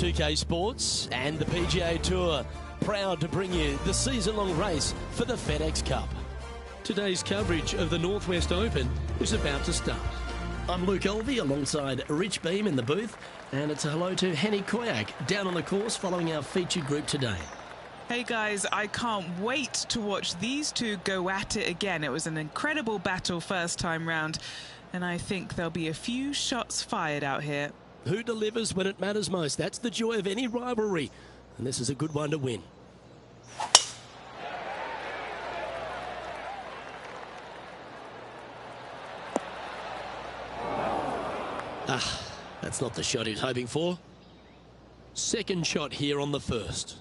2K Sports and the PGA Tour, proud to bring you the season-long race for the FedEx Cup. Today's coverage of the Northwest Open is about to start. I'm Luke Elvey alongside Rich Beam in the booth, and it's a hello to Henny Koyak down on the course following our featured group today. Hey guys, I can't wait to watch these two go at it again. It was an incredible battle first time round, and I think there'll be a few shots fired out here. Who delivers when it matters most? That's the joy of any rivalry, and this is a good one to win. That's not the shot he was hoping for. Second shot here on the first.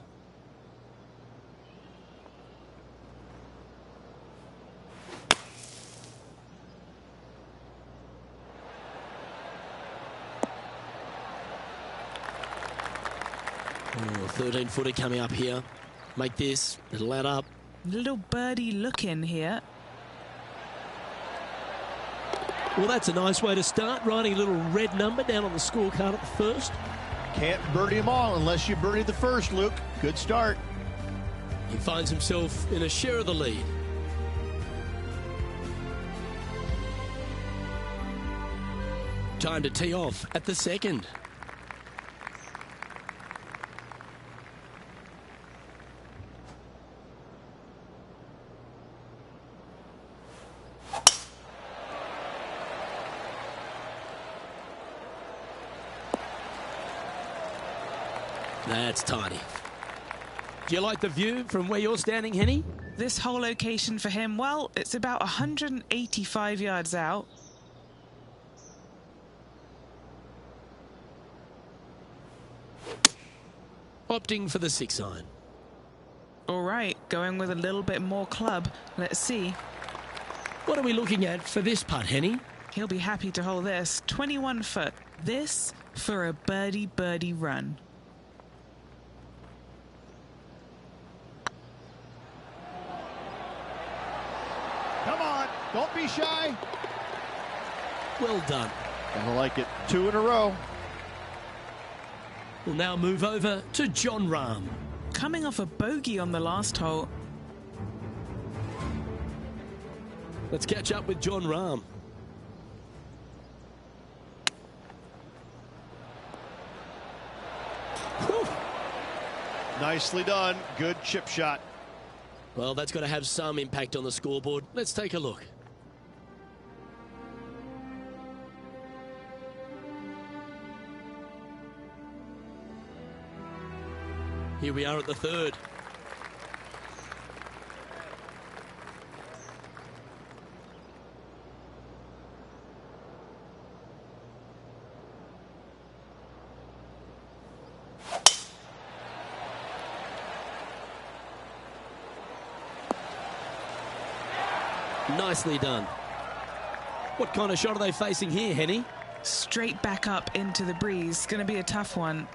Oh, 13-footer coming up here. Make this, it'll add up. Little birdie look in here. Well, that's a nice way to start, writing a little red number down on the scorecard at the first. Can't birdie them all unless you birdie the first, Luke. Good start. He finds himself in a share of the lead. Time to tee off at the second. That's tidy. Do you like the view from where you're standing, Henny? This whole location for him, well, it's about 185 yards out. Opting for the 6-iron. All right, going with a little bit more club. Let's see. What are we looking at for this putt, Henny? He'll be happy to hold this. 21 foot. This for a birdie run. Come on, don't be shy. Well done. I like it. 2 in a row. We'll now move over to John Rahm. Coming off a bogey on the last hole. Let's catch up with John Rahm. Whew. Nicely done. Good chip shot. Well, that's got to have some impact on the scoreboard. Let's take a look. Here we are at the third. Nicely done. What kind of shot are they facing here, Henny? Straight back up into the breeze. Going to be a tough one.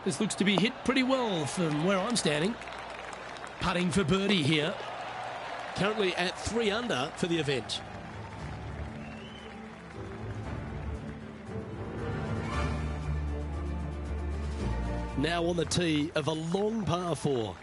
This looks to be hit pretty well from where I'm standing. Putting for birdie here. Currently at 3 under for the event. Now on the tee of a long par 4.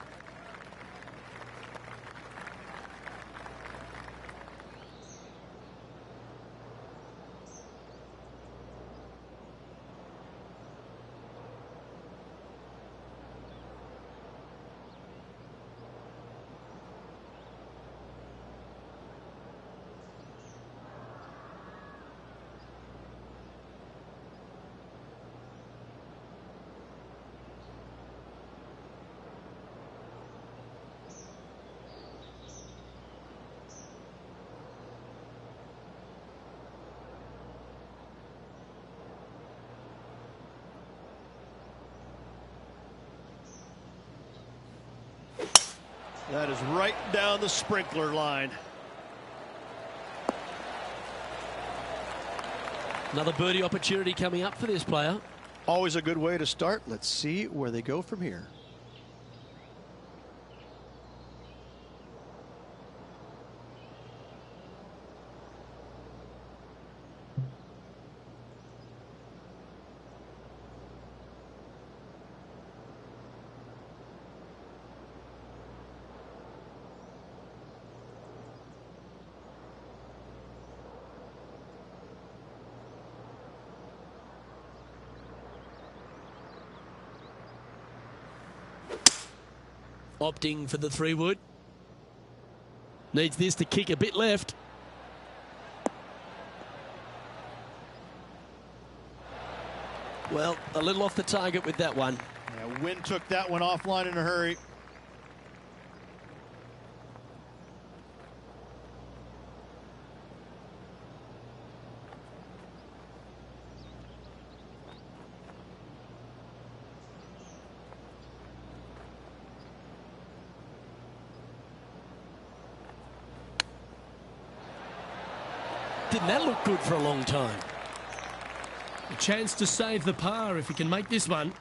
That is right down the sprinkler line. Another birdie opportunity coming up for this player. Always a good way to start. Let's see where they go from here. Opting for the 3-wood. Needs this to kick a bit left. Well, a little off the target with that one. Yeah, Wynn took that one offline in a hurry. Didn't that look good for a long time? A chance to save the par if he can make this one.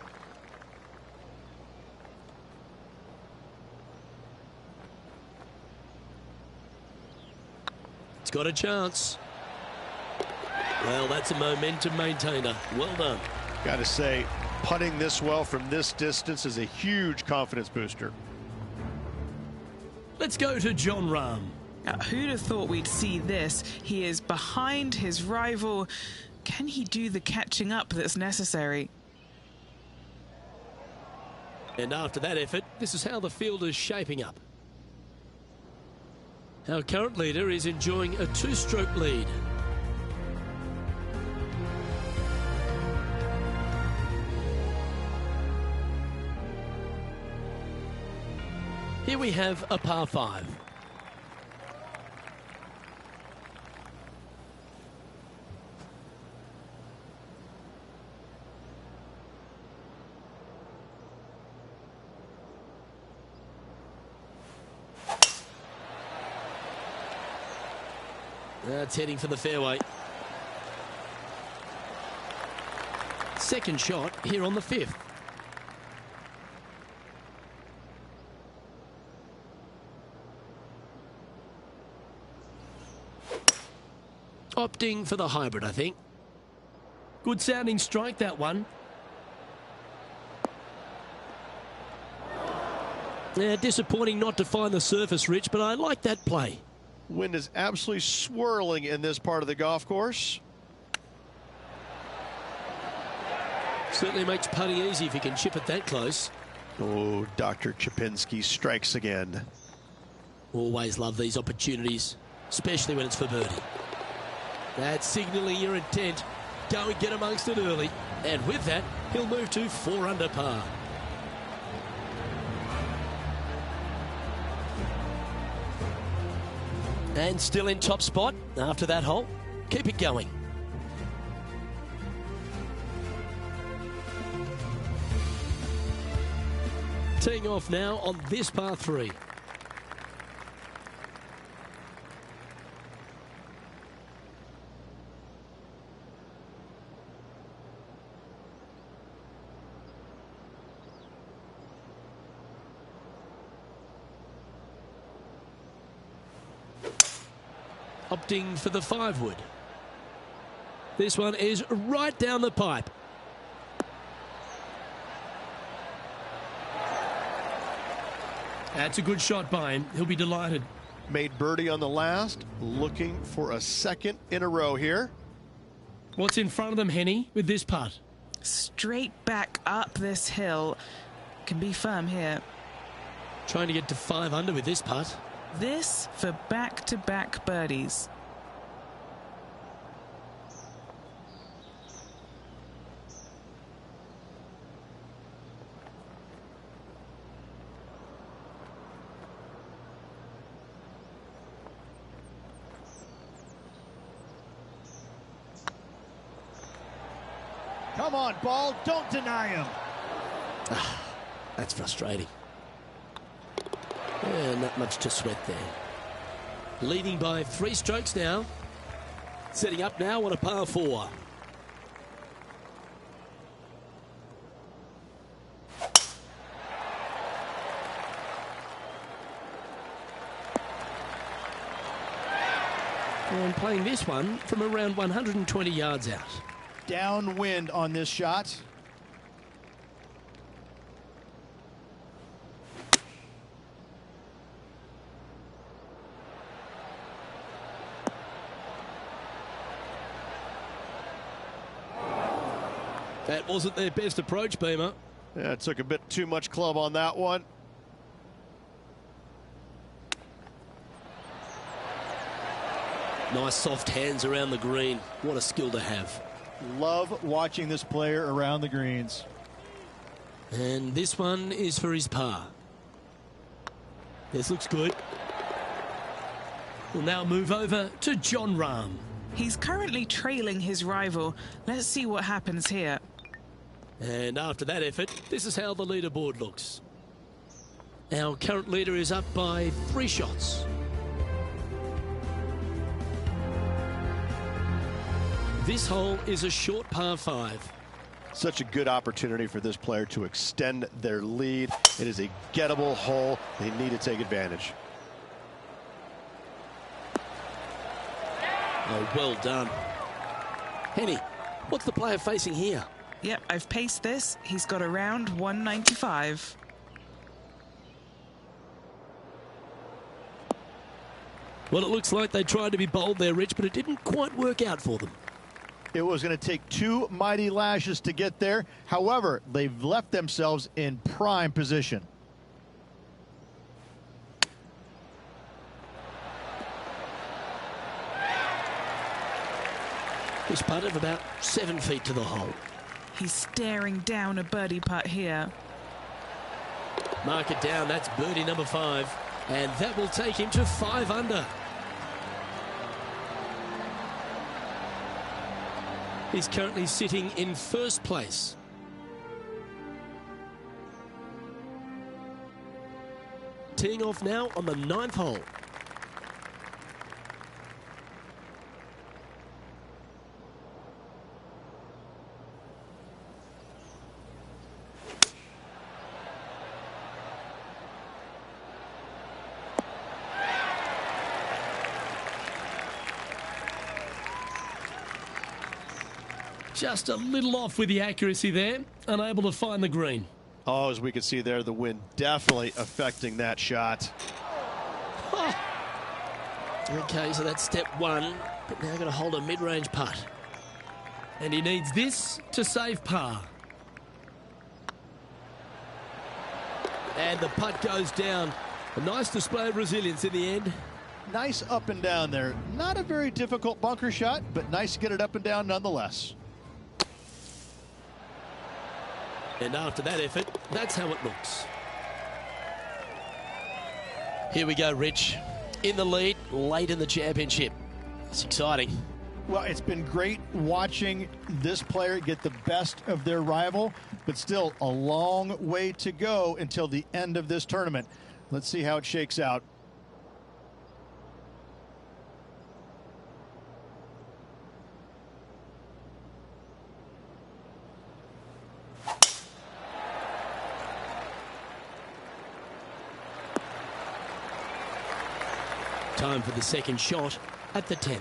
It's got a chance. Well, that's a momentum maintainer. Well done. Got to say, putting this well from this distance is a huge confidence booster. Let's go to John Rahm. Who'd have thought we'd see this? He is behind his rival. Can he do the catching up that's necessary? And after that effort, this is how the field is shaping up. Our current leader is enjoying a 2-stroke lead. Here we have a par 5. That's heading for the fairway. Second shot here on the 5th. Opting for the hybrid, I think. Good sounding strike, that one. Yeah, disappointing not to find the surface, Rich, but I like that play. Wind is absolutely swirling in this part of the golf course. Certainly makes putting easy if you can chip it that close. Oh, Dr. Chapinski strikes again. Always love these opportunities, especially when it's for birdie. That's signalling your intent. Go and get amongst it early. And with that, he'll move to 4 under par. And still in top spot after that hole. Keep it going. Teeing off now on this par 3. Opting for the 5-wood. This one is right down the pipe. That's a good shot by him. He'll be delighted. Made birdie on the last, looking for a second in a row here. What's in front of them, Henny, with this putt? Straight back up this hill. Can be firm here. Trying to get to 5 under with this putt. This for back-to-back birdies. Come on, ball, don't deny him. That's frustrating. Yeah, not much to sweat there. Leading by 3 strokes now. Setting up now on a par 4. And playing this one from around 120 yards out. Downwind on this shot. That wasn't their best approach, Beamer. Yeah, it took a bit too much club on that one. Nice soft hands around the green. What a skill to have. Love watching this player around the greens. And this one is for his par. This looks good. We'll now move over to Jon Rahm. He's currently trailing his rival. Let's see what happens here. And after that effort, this is how the leaderboard looks. Our current leader is up by 3 shots. This hole is a short par 5. Such a good opportunity for this player to extend their lead. It is a gettable hole. They need to take advantage. Oh, well done. Henny, what's the player facing here? Yep, I've paced this. He's got around 195. Well, it looks like they tried to be bold there, Rich, but it didn't quite work out for them. It was going to take 2 mighty lashes to get there. However, they've left themselves in prime position. This putt of about 7 feet to the hole. He's staring down a birdie putt here. Mark it down. That's birdie number 5. And that will take him to 5 under. He's currently sitting in first place. Teeing off now on the 9th hole. Just a little off with the accuracy there, unable to find the green. Oh, as we can see there, the wind definitely affecting that shot. Oh. Okay, so that's step 1, but now going to hold a mid-range putt. And he needs this to save par. And the putt goes down. A nice display of resilience in the end. Nice up and down there. Not a very difficult bunker shot, but nice to get it up and down nonetheless. And after that effort, that's how it looks. Here we go, Rich. In the lead, late in the championship. It's exciting. Well, it's been great watching this player get the best of their rival, but still a long way to go until the end of this tournament. Let's see how it shakes out. Time for the second shot at the 10th.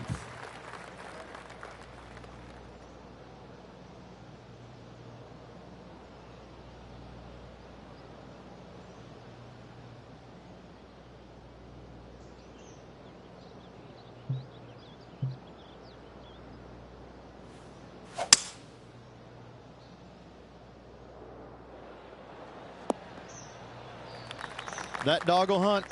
That dog will hunt.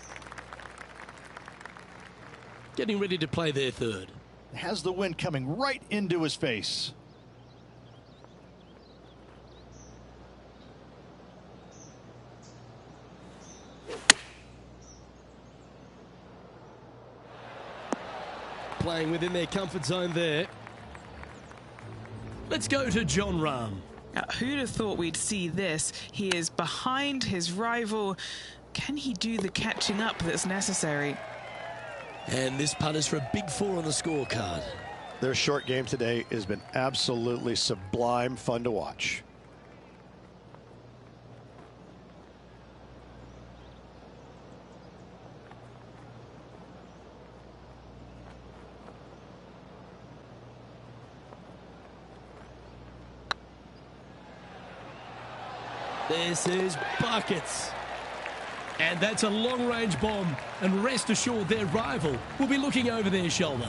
Getting ready to play their third. Has the wind coming right into his face. Playing within their comfort zone there. Let's go to Jon Rahm. Who'd have thought we'd see this? He is behind his rival. Can he do the catching up that's necessary? And this putt is for a big 4 on the scorecard. Their short game today has been absolutely sublime fun to watch. This is buckets. And that's a long-range bomb. And rest assured their rival will be looking over their shoulder.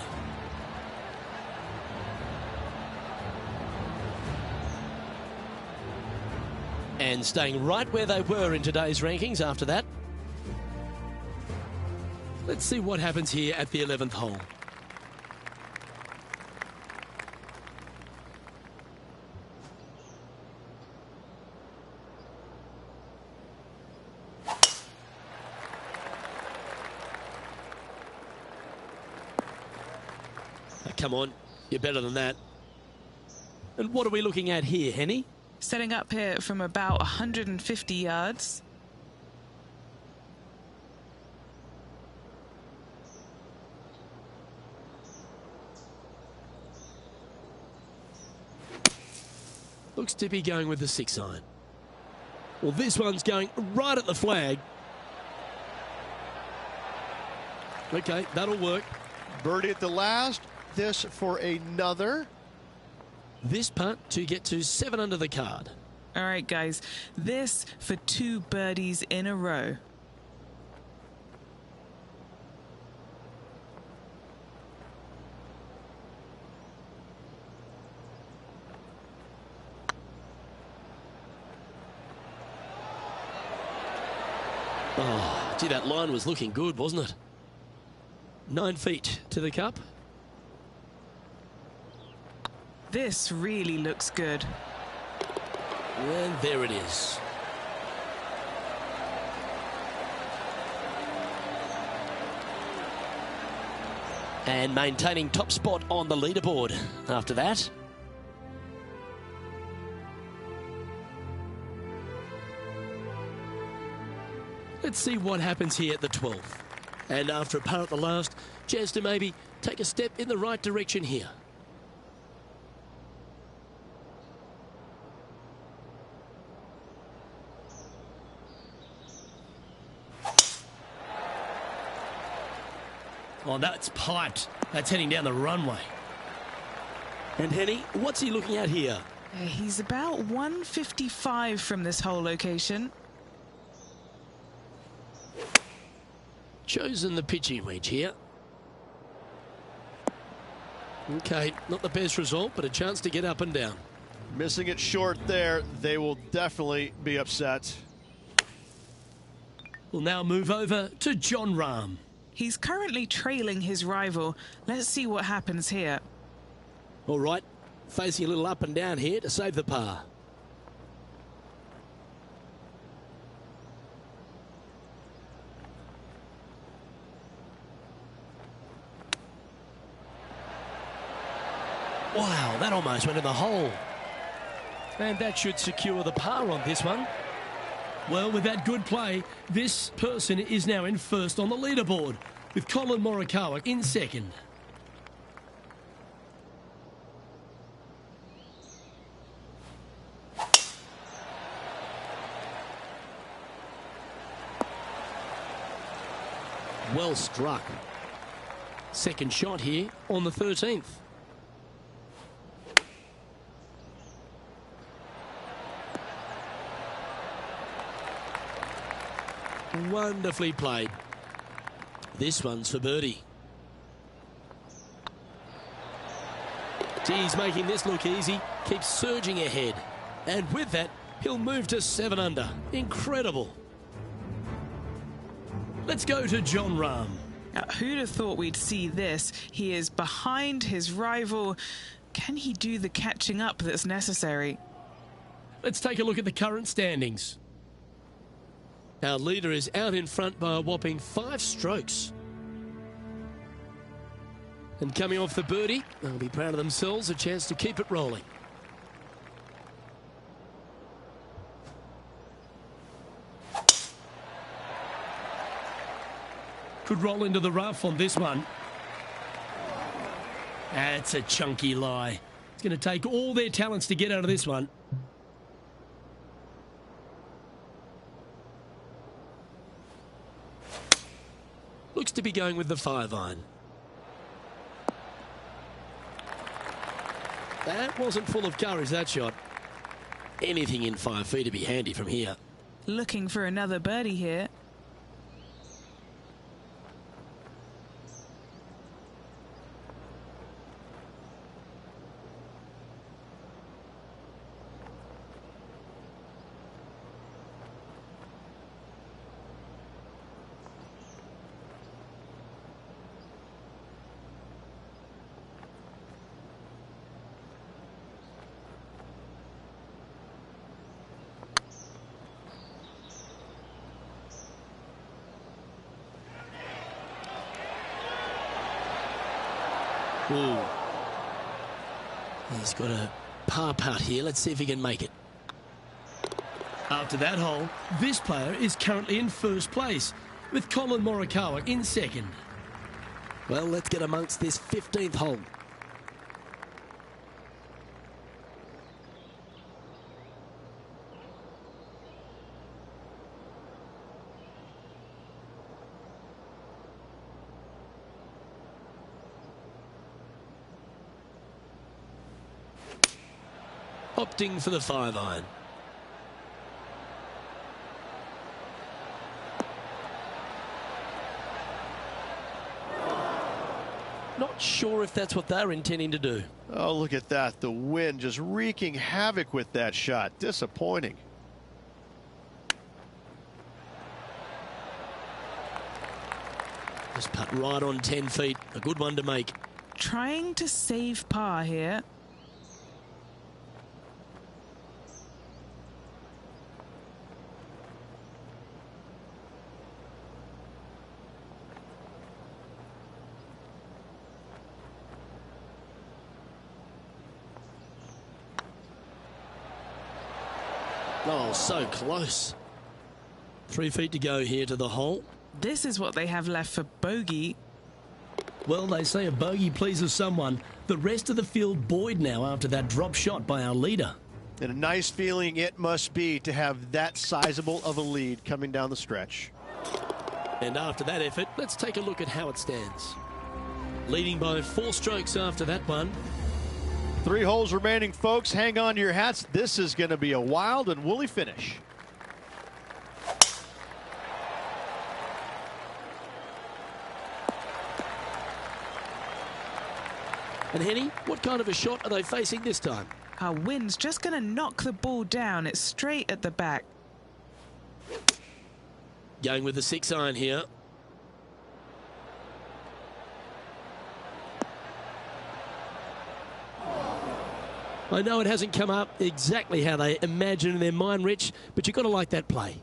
And staying right where they were in today's rankings after that. Let's see what happens here at the 11th hole. Come on, you're better than that. And what are we looking at here, Henny? Setting up here from about 150 yards. Looks to be going with the 6-iron. Well, this one's going right at the flag. Okay, that'll work. Birdie at the last. This for another. This putt to get to 7 under the card. All right, guys, this for 2 birdies in a row. Oh, gee, that line was looking good, wasn't it? 9 feet to the cup. This really looks good. And there it is. And maintaining top spot on the leaderboard after that. Let's see what happens here at the 12th. And after a par at the last, chance to maybe take a step in the right direction here. Oh, that's piped. That's heading down the runway. And Henny, what's he looking at here? He's about 155 from this hole location. Chosen the pitching wedge here. Okay, not the best result, but a chance to get up and down. Missing it short there. They will definitely be upset. We'll now move over to Jon Rahm. He's currently trailing his rival. Let's see what happens here. All right, facing a little up and down here to save the par. Wow, that almost went in the hole. And that should secure the par on this one. Well, with that good play, this person is now in first on the leaderboard, with Colin Morikawa in second. Well struck. Second shot here on the 13th. Wonderfully played. This one's for birdie. He's making this look easy. Keeps surging ahead. And with that, he'll move to 7 under. Incredible. Let's go to Jon Rahm. Now, who'd have thought we'd see this? He is behind his rival. Can he do the catching up that's necessary? Let's take a look at the current standings. Our leader is out in front by a whopping 5 strokes. And coming off the birdie, they'll be proud of themselves, a chance to keep it rolling. Could roll into the rough on this one. That's a chunky lie. It's going to take all their talents to get out of this one. Looks to be going with the 5-iron. That wasn't full of courage, that shot. Anything in 5 feet to be handy from here. Looking for another birdie here. Ooh. He's got a par putt here. Let's see if he can make it. After that hole, this player is currently in first place, with Colin Morikawa in second. Well, let's get amongst this 15th hole. Opting for the 5-iron. Not sure if that's what they're intending to do. Oh, look at that. The wind just wreaking havoc with that shot. Disappointing. Just putt right on 10 feet. A good one to make. Trying to save par here. Oh, so close. 3 feet to go here to the hole. This is what they have left for bogey. Well, they say a bogey pleases someone. The rest of the field buoyed now after that drop shot by our leader. And a nice feeling it must be to have that sizable of a lead coming down the stretch. And after that effort, let's take a look at how it stands. Leading by 4 strokes after that one. 3 holes remaining, folks. Hang on to your hats. This is going to be a wild and woolly finish. And Henny, what kind of a shot are they facing this time? Our wind's just going to knock the ball down. It's straight at the back. Going with the 6-iron here. I know it hasn't come up exactly how they imagine in their mind, Rich, but you've got to like that play.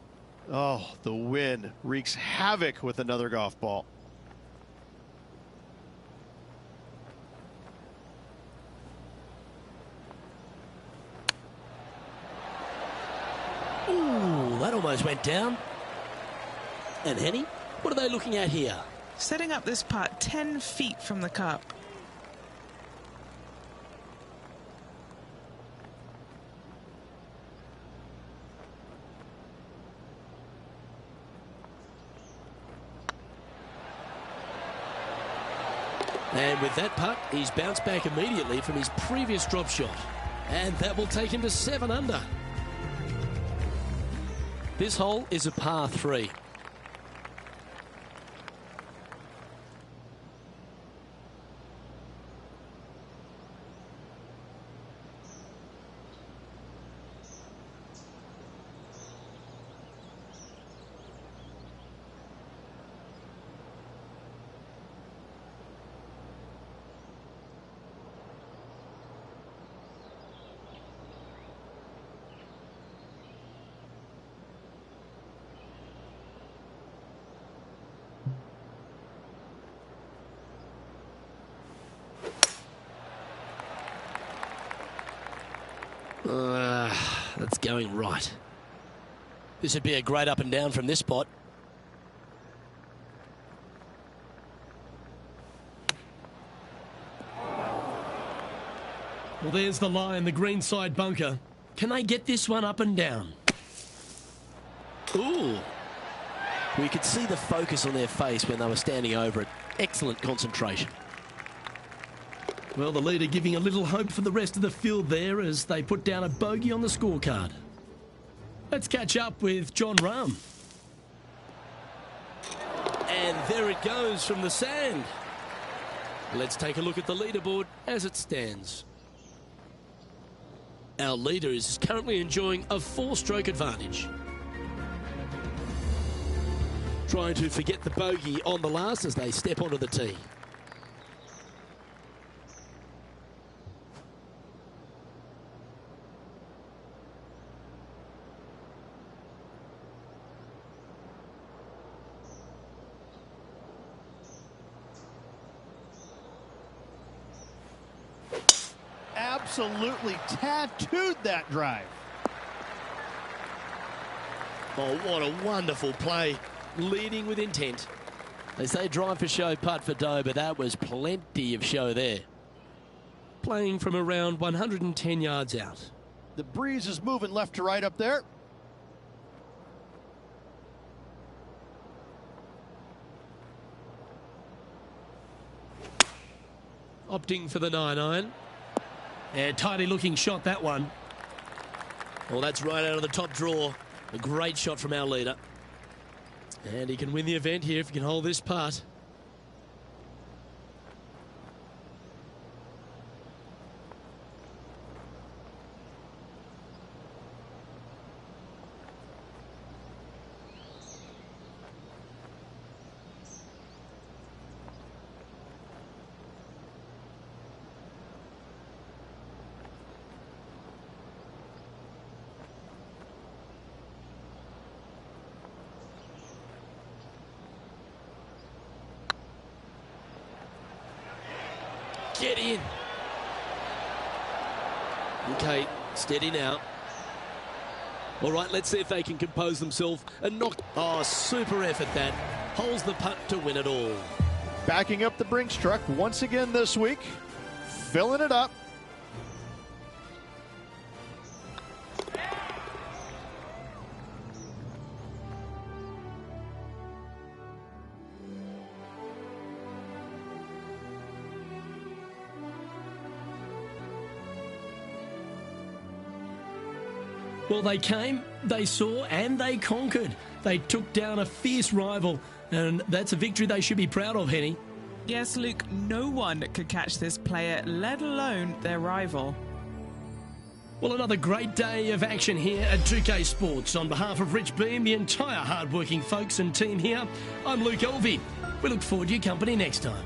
Oh, the wind wreaks havoc with another golf ball. Ooh, that almost went down. And Henny, what are they looking at here? Setting up this putt 10 feet from the cup. And with that putt, he's bounced back immediately from his previous drop shot. And that will take him to 7 under. This hole is a par 3. That's going right. This would be a great up and down from this spot. Well, there's the line, the green side bunker. Can they get this one up and down? Ooh. We could see the focus on their face when they were standing over it. Excellent concentration. Well, the leader giving a little hope for the rest of the field there as they put down a bogey on the scorecard. Let's catch up with John Rahm. And there it goes from the sand. Let's take a look at the leaderboard as it stands. Our leader is currently enjoying a 4-stroke advantage. Trying to forget the bogey on the last as they step onto the tee. Absolutely tattooed that drive. Oh, what a wonderful play. Leading with intent. They say drive for show, putt for dough, but that was plenty of show there. Playing from around 110 yards out. The breeze is moving left to right up there. Opting for the 9-iron. And tidy looking shot, that one. Well, that's right out of the top draw. A great shot from our leader. And he can win the event here if he can hold this putt. Get in. Okay, steady now. All right, let's see if they can compose themselves and knock. Oh, super effort that. Holds the putt to win it all. Backing up the Brinks truck once again this week. Filling it up. Well, they came, they saw, and they conquered. They took down a fierce rival, and that's a victory they should be proud of, Henny. Yes, Luke, no one could catch this player, let alone their rival. Well, another great day of action here at 2K Sports. On behalf of Rich Beam, the entire hard-working folks and team here, I'm Luke Elvey. We look forward to your company next time.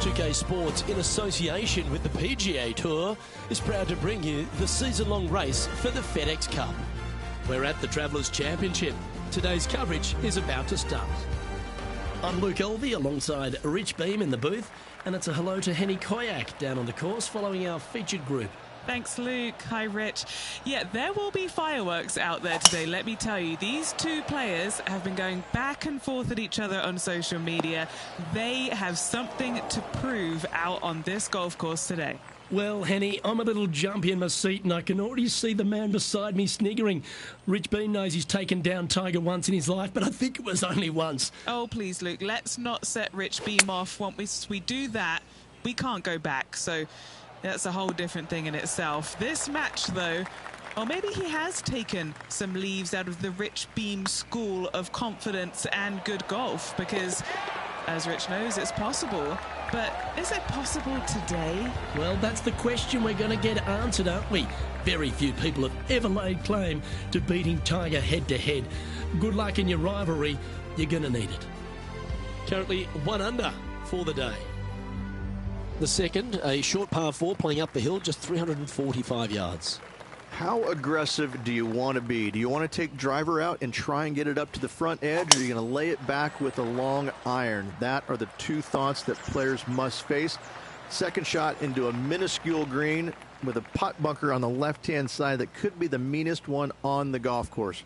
2K Sports, in association with the PGA Tour, is proud to bring you the season-long race for the FedEx Cup. We're at the Travellers' Championship. Today's coverage is about to start. I'm Luke Elvey alongside Rich Beam in the booth, and it's a hello to Henny Koyak down on the course following our featured group. Thanks, Luke. Hi, Rich. Yeah, there will be fireworks out there today, let me tell you. These two players have been going back and forth at each other on social media. They have something to prove out on this golf course today. Well, Henny, I'm a little jumpy in my seat and I can already see the man beside me sniggering. Rich Beam knows he's taken down Tiger once in his life, but I think it was only once. Oh, please, Luke, let's not set Rich Beam off. Once we do that, we can't go back. So that's a whole different thing in itself. This match, though, or maybe he has taken some leaves out of the Rich Beam school of confidence and good golf, because, as Rich knows, it's possible. But is it possible today? Well, that's the question we're going to get answered, aren't we? Very few people have ever laid claim to beating Tiger head-to-head. Good luck in your rivalry. You're going to need it. Currently 1 under for the day. The second, a short par 4 playing up the hill, just 345 yards. How aggressive do you want to be? Do you want to take driver out and try and get it up to the front edge, or are you going to lay it back with a long iron? That are the two thoughts that players must face. Second shot into a minuscule green with a putt bunker on the left-hand side that could be the meanest one on the golf course.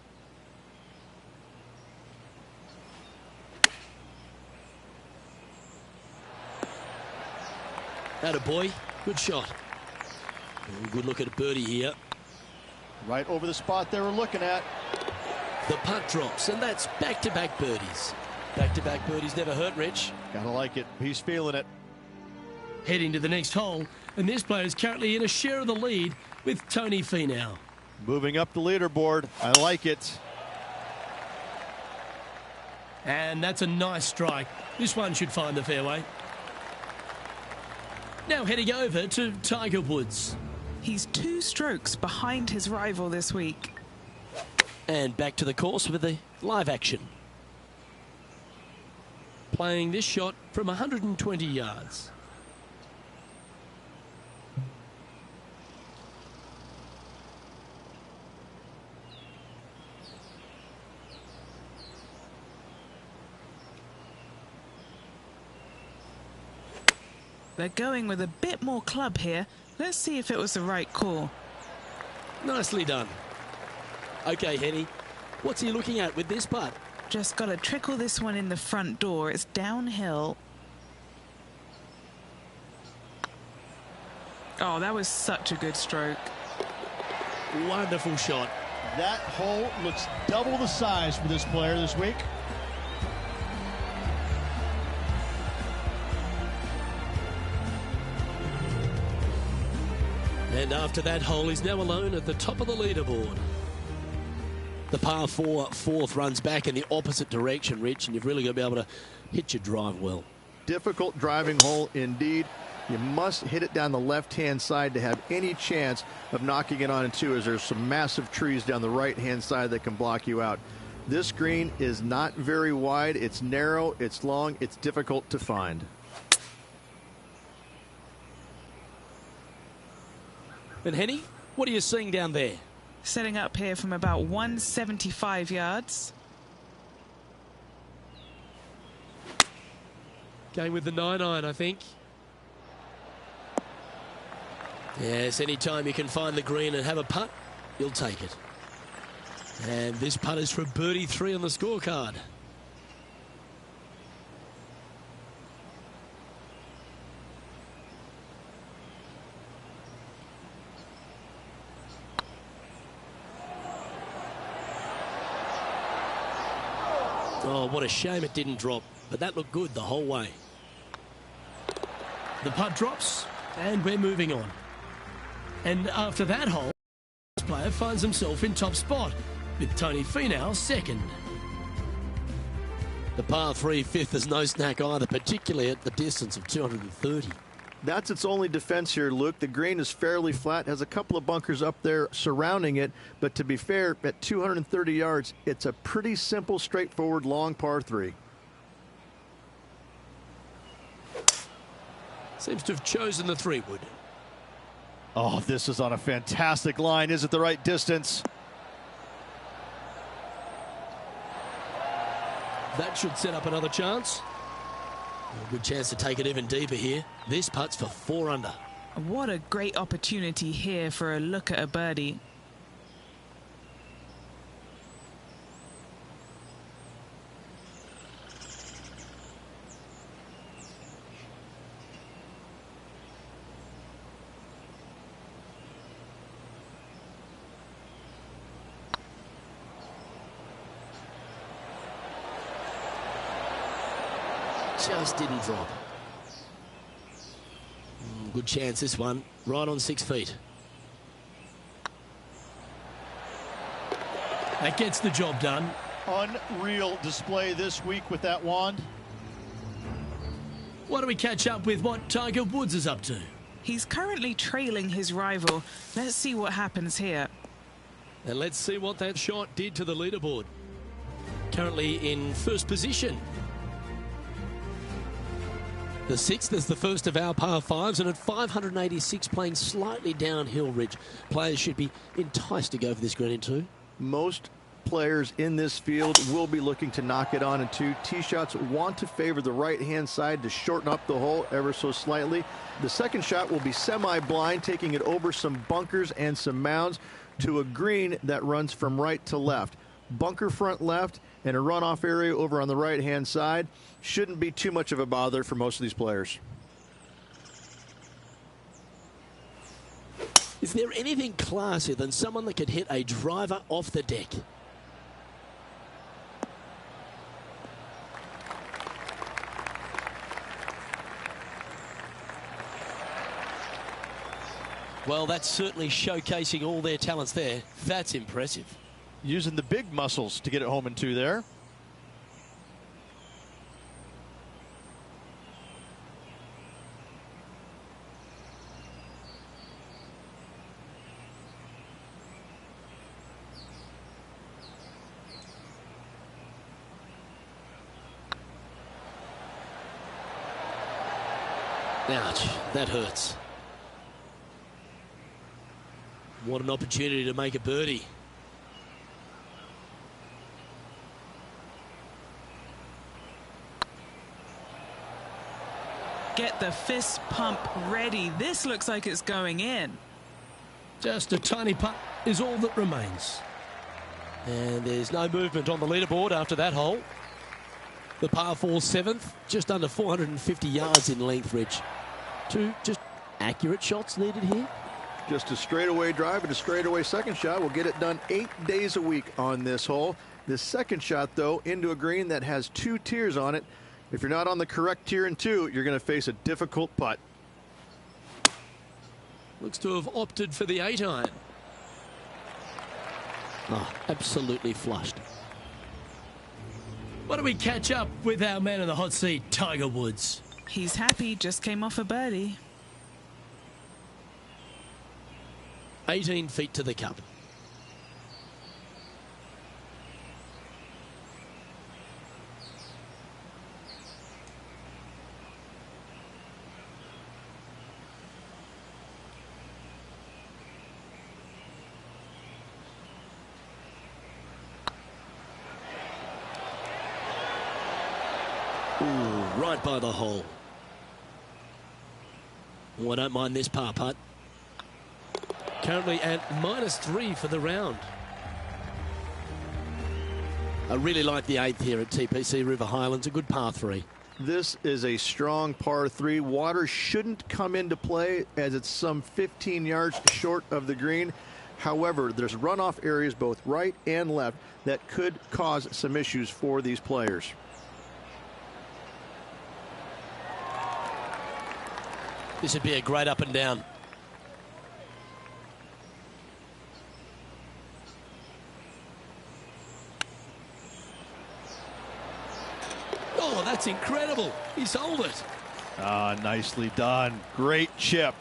Attaboy, good shot. Good look at a birdie here. Right over the spot they were looking at. The putt drops, and that's back-to-back birdies. Back-to-back birdies never hurt, Rich. Gotta like it. He's feeling it. Heading to the next hole, and this player is currently in a share of the lead with Tony Finau. Moving up the leaderboard. I like it. And that's a nice strike. This one should find the fairway. Now heading over to Tiger Woods. He's 2 strokes behind his rival this week. And back to the course with the live action. Playing this shot from 120 yards. They're going with a bit more club here. Let's see if it was the right call. Nicely done. Okay, Henny, what's he looking at with this putt? Just got to trickle this one in the front door. It's downhill. Oh, that was such a good stroke. Wonderful shot. That hole looks double the size for this player this week. And after that hole, he's now alone at the top of the leaderboard. The par 4 fourth runs back in the opposite direction, Rich, and you've really got to be able to hit your drive well. Difficult driving hole indeed. You must hit it down the left-hand side to have any chance of knocking it on in 2, as there's some massive trees down the right-hand side that can block you out. This green is not very wide. It's narrow, it's long, it's difficult to find. And Henny, what are you seeing down there? Setting up here from about 175 yards. Going with the 9-iron, I think. Yes, any time you can find the green and have a putt, you'll take it. And this putt is for birdie 3 on the scorecard. Oh, what a shame it didn't drop, but that looked good the whole way. The putt drops, and we're moving on. And after that hole, this player finds himself in top spot, with Tony Finau second. The par 3 fifth is no snack either, particularly at the distance of 230. That's its only defense here, Luke. The green is fairly flat, has a couple of bunkers up there surrounding it, but to be fair, at 230 yards, it's a pretty simple, straightforward, long par 3. Seems to have chosen the 3-wood. Oh, this is on a fantastic line. Is it the right distance? That should set up another chance. A good chance to take it even deeper here. This putt's for 4 under. What a great opportunity here for a look at a birdie. Just didn't drop. Good chance this one. Right on 6 feet. That gets the job done. Unreal display this week with that wand. Why don't we catch up with what Tiger Woods is up to? He's currently trailing his rival. Let's see what happens here. And let's see what that shot did to the leaderboard. Currently in first position. The 6th is the first of our par 5s, and at 586 playing slightly downhill ridge. Players should be enticed to go for this green in 2. Most players in this field will be looking to knock it on in 2. Tee shots want to favor the right-hand side to shorten up the hole ever so slightly. The second shot will be semi-blind, taking it over some bunkers and some mounds to a green that runs from right to left. Bunker front left and a runoff area over on the right-hand side. Shouldn't be too much of a bother for most of these players. Is there anything classier than someone that could hit a driver off the deck? Well, that's certainly showcasing all their talents there. That's impressive. Using the big muscles to get it home in 2 there. Ouch, that hurts. What an opportunity to make a birdie. Get the fist pump ready. This looks like it's going in. Just a tiny putt is all that remains. And there's no movement on the leaderboard after that hole. The par 4 7th, just under 450 yards in length, Rich. 2 just accurate shots needed here. Just a straightaway drive and a straightaway second shot will get it done 8 days a week on this hole. The second shot, though, into a green that has 2 tiers on it. If you're not on the correct tier in 2, you're going to face a difficult putt. Looks to have opted for the 8-iron. Oh, absolutely flushed. Why don't we catch up with our man in the hot seat, Tiger Woods? He's happy, just came off a birdie. 18 feet to the cup. Ooh, right by the hole. Oh, I don't mind this par putt. Currently at -3 for the round. I really like the 8th here at TPC River Highlands. A good par 3. This is a strong par 3. Water shouldn't come into play as it's some 15 yards short of the green. However, there's runoff areas both right and left that could cause some issues for these players. This would be a great up and down. Oh, that's incredible. He sold it. Ah, nicely done. Great chip.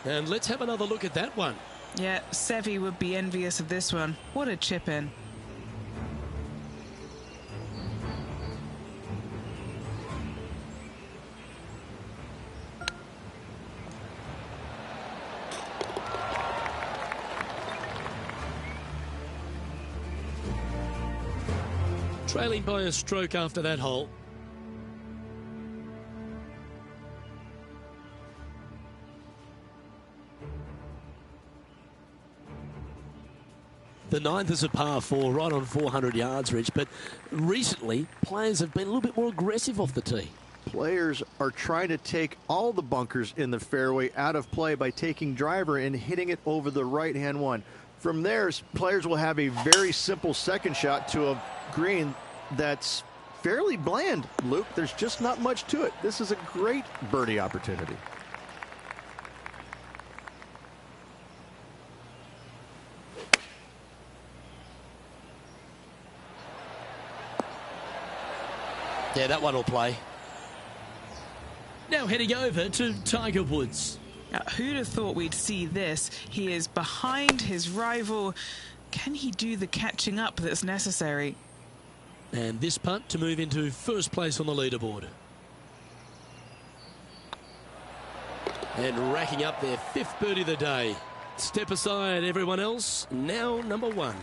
And let's have another look at that one. Yeah, Seve would be envious of this one. What a chip in. Trailing by a stroke after that hole. The ninth is a par 4, right on 400 yards, Rich, but recently players have been a little bit more aggressive off the tee. Players are trying to take all the bunkers in the fairway out of play by taking driver and hitting it over the right-hand one. From there, players will have a very simple second shot to a green that's fairly bland, Luke. There's just not much to it. This is a great birdie opportunity. Yeah, that one will play. Now heading over to Tiger Woods. Now, who'd have thought we'd see this? He is behind his rival. Can he do the catching up that's necessary? And this putt to move into first place on the leaderboard. And racking up their 5th birdie of the day. Step aside, everyone else. Now number 1.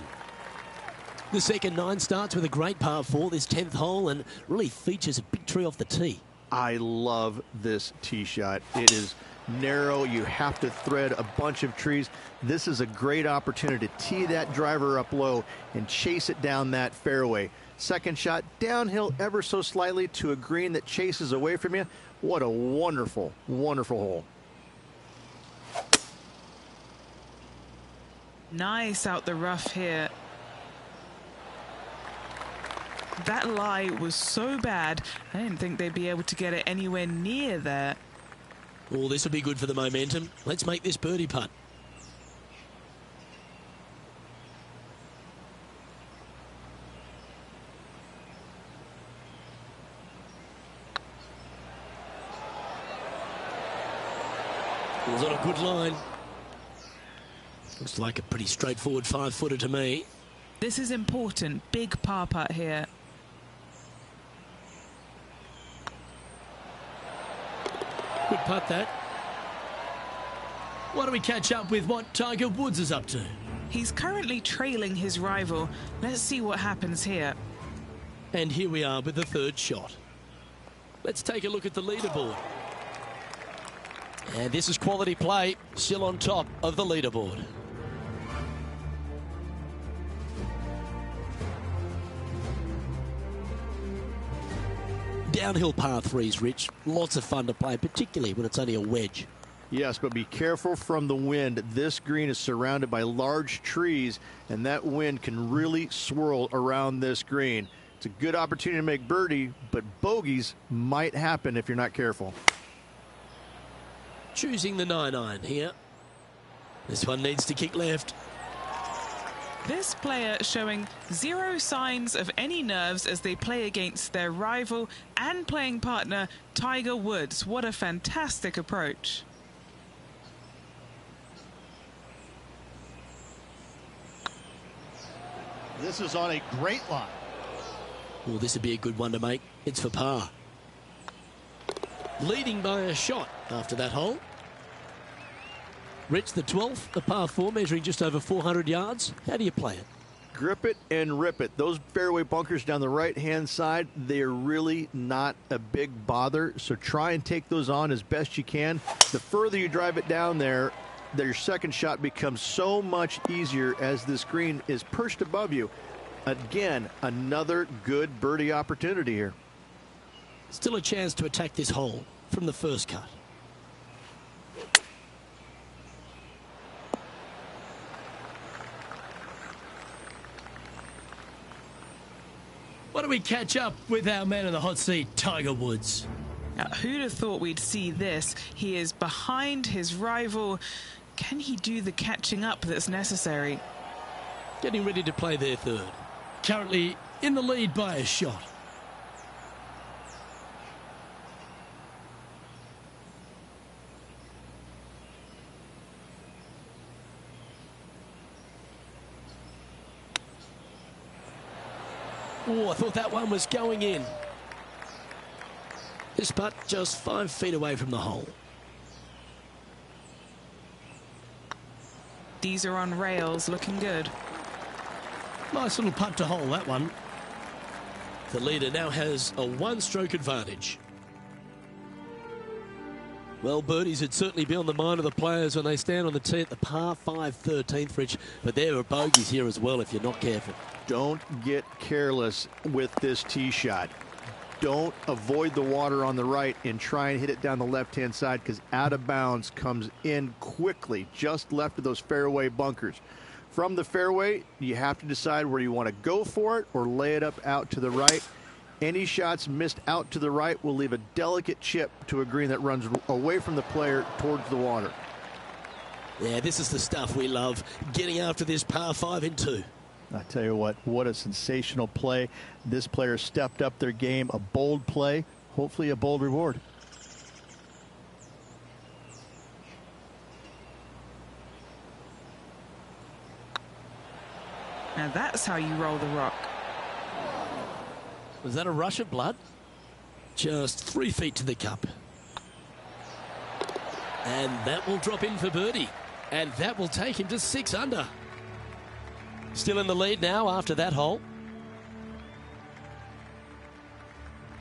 The second 9 starts with a great par 4, this 10th hole, and really features a big tree off the tee. I love this tee shot. It is narrow. You have to thread a bunch of trees. This is a great opportunity to tee that driver up low and chase it down that fairway. Second shot downhill ever so slightly to a green that chases away from you. What a wonderful, wonderful hole. Nice out the rough here. That lie was so bad, I didn't think they'd be able to get it anywhere near there. Oh, this will be good for the momentum. Let's make this birdie putt. Was on a good line. Looks like a pretty straightforward 5-footer to me. This is important. Big par putt here. Good putt, that. Why don't we catch up with what Tiger Woods is up to? He's currently trailing his rival. Let's see what happens here. And here we are with the 3rd shot. Let's take a look at the leaderboard. And this is quality play, still on top of the leaderboard. Downhill par 3s, Rich. Lots of fun to play, particularly when it's only a wedge. Yes, but be careful from the wind. This green is surrounded by large trees, and that wind can really swirl around this green. It's a good opportunity to make birdie, but bogeys might happen if you're not careful. Choosing the 9-iron here. This one needs to kick left. This player showing zero signs of any nerves as they play against their rival and playing partner, Tiger Woods. What a fantastic approach. This is on a great line. Oh, this would be a good one to make. It's for par. Leading by a shot after that hole. Rich, the 12th, a par 4, measuring just over 400 yards. How do you play it? Grip it and rip it. Those fairway bunkers down the right-hand side, they're really not a big bother, so try and take those on as best you can. The further you drive it down there, your second shot becomes so much easier as this green is perched above you. Again, another good birdie opportunity here. Still a chance to attack this hole from the first cut. Why don't we catch up with our man in the hot seat, Tiger Woods? Now, who'd have thought we'd see this? He is behind his rival. Can he do the catching up that's necessary? Getting ready to play their 3rd. Currently in the lead by a shot. Oh, I thought that one was going in. This putt just 5 feet away from the hole. These are on rails, looking good. Nice little putt to hole, that one. The leader now has a one-stroke advantage. Well, birdies would certainly be on the mind of the players when they stand on the tee at the par 5 13th, Rich. But there are bogeys here as well if you're not careful. Don't get careless with this tee shot. Don't avoid the water on the right and try and hit it down the left-hand side, because out of bounds comes in quickly, just left of those fairway bunkers. From the fairway, you have to decide where you want to go for it or lay it up out to the right. Any shots missed out to the right will leave a delicate chip to a green that runs away from the player towards the water. Yeah, this is the stuff we love, getting after this par 5 in 2. I tell you what a sensational play. This player stepped up their game, a bold play, hopefully a bold reward. Now that's how you roll the rock. Was that a rush of blood? Just 3 feet to the cup. And that will drop in for birdie. And that will take him to 6 under. Still in the lead now after that hole.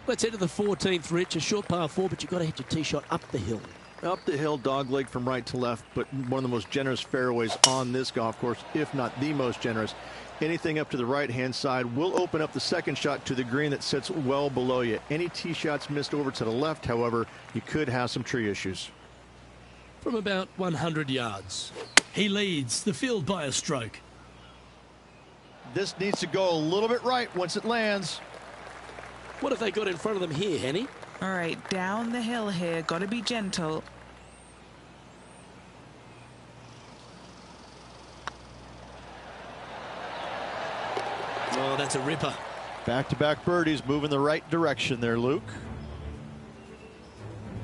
Let's head to the 14th, Rich. A short par 4, but you've got to hit your tee shot up the hill. Up the hill, dogleg from right to left, but one of the most generous fairways on this golf course, if not the most generous. Anything up to the right-hand side will open up the second shot to the green that sits well below you. Any tee shots missed over to the left, however, you could have some tree issues. From about 100 yards, he leads the field by a stroke. This needs to go a little bit right once it lands. What have they got in front of them here, Henny? All right, down the hill here. Got to be gentle. Oh, that's a ripper. Back-to-back birdies moving the right direction there, Luke.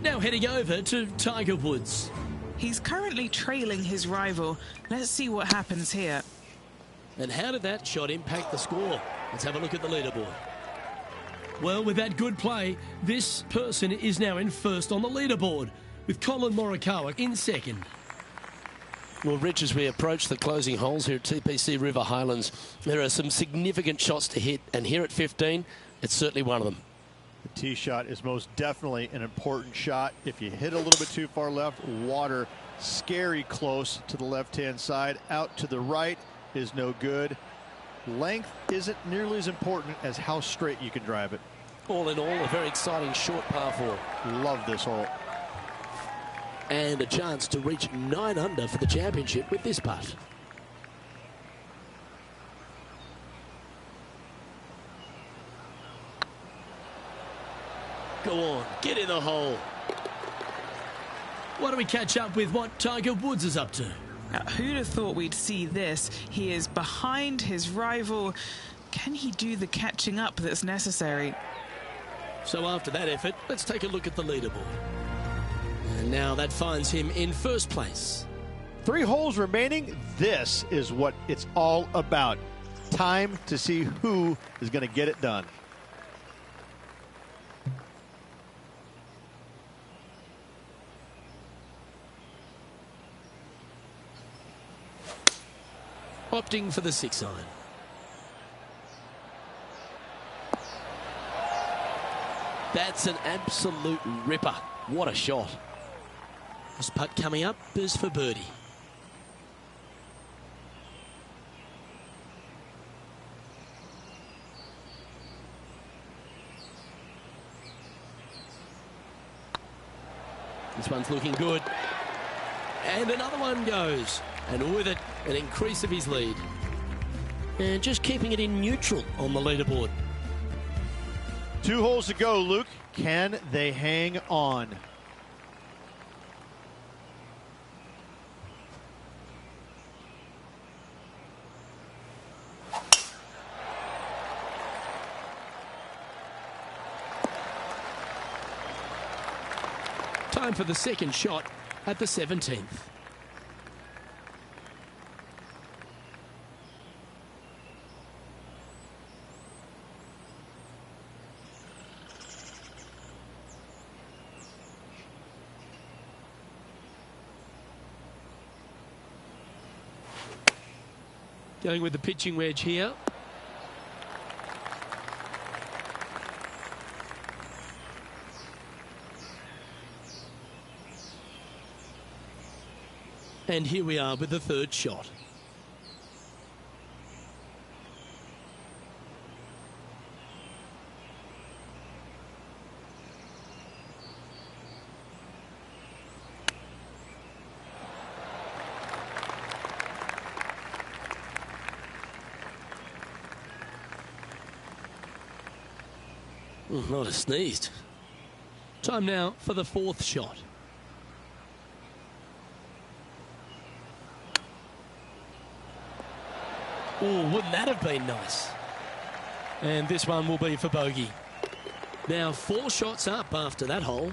Now heading over to Tiger Woods. He's currently trailing his rival. Let's see what happens here. And how did that shot impact the score? Let's have a look at the leaderboard. Well, with that good play, this person is now in first on the leaderboard, with Colin Morikawa in second. Well, Rich, as we approach the closing holes here at TPC River Highlands, there are some significant shots to hit, and here at 15, it's certainly one of them. The tee shot is most definitely an important shot. If you hit a little bit too far left, water scary close to the left-hand side. Out to the right is no good. Length isn't nearly as important as how straight you can drive it. All in all, a very exciting short par 4. Love this hole. And a chance to reach 9 under for the championship with this putt. Go on, get in the hole. Why don't we catch up with what Tiger Woods is up to? Now, who'd have thought we'd see this? He is behind his rival. Can he do the catching up that's necessary? So after that effort, let's take a look at the leaderboard. And now that finds him in first place. 3 holes remaining. This is what it's all about. Time to see who is going to get it done. Opting for the 6 iron. That's an absolute ripper. What a shot. This putt coming up is for birdie. This one's looking good. And another one goes. And with it, an increase of his lead. And just keeping it in neutral on the leaderboard. 2 holes to go, Luke. Can they hang on? Time for the second shot at the 17th. Going with the pitching wedge here. And here we are with the third shot. Not a sneezed. Time now for the fourth shot. Oh, wouldn't that have been nice? And this one will be for bogey. Now 4 shots up after that hole.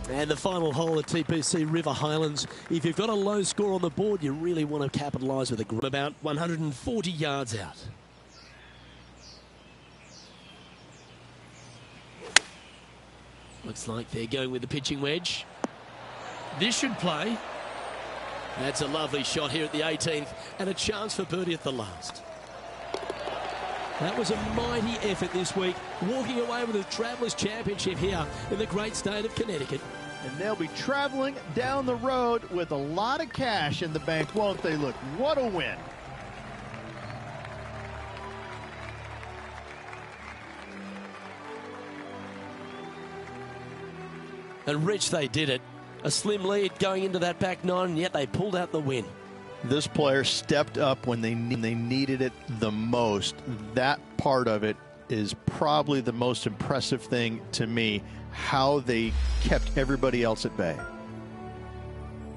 And the final hole at TPC River Highlands. If you've got a low score on the board, you really want to capitalise with a grip about 140 yards out. Looks like they're going with the pitching wedge. This should play. That's a lovely shot here at the 18th and a chance for birdie at the last. That was a mighty effort this week, walking away with a Travellers Championship here in the great state of Connecticut. And they'll be traveling down the road with a lot of cash in the bank, won't they? Look, what a win. And Rich, they did it. A slim lead going into that back 9, and yet they pulled out the win. This player stepped up when they needed it the most. That part of it is probably the most impressive thing to me, how they kept everybody else at bay.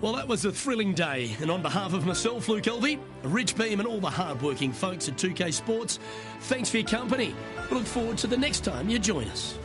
Well, that was a thrilling day, and on behalf of myself, Luke Elvey, Rich Beam, and all the hard-working folks at 2K Sports, thanks for your company. We look forward to the next time you join us.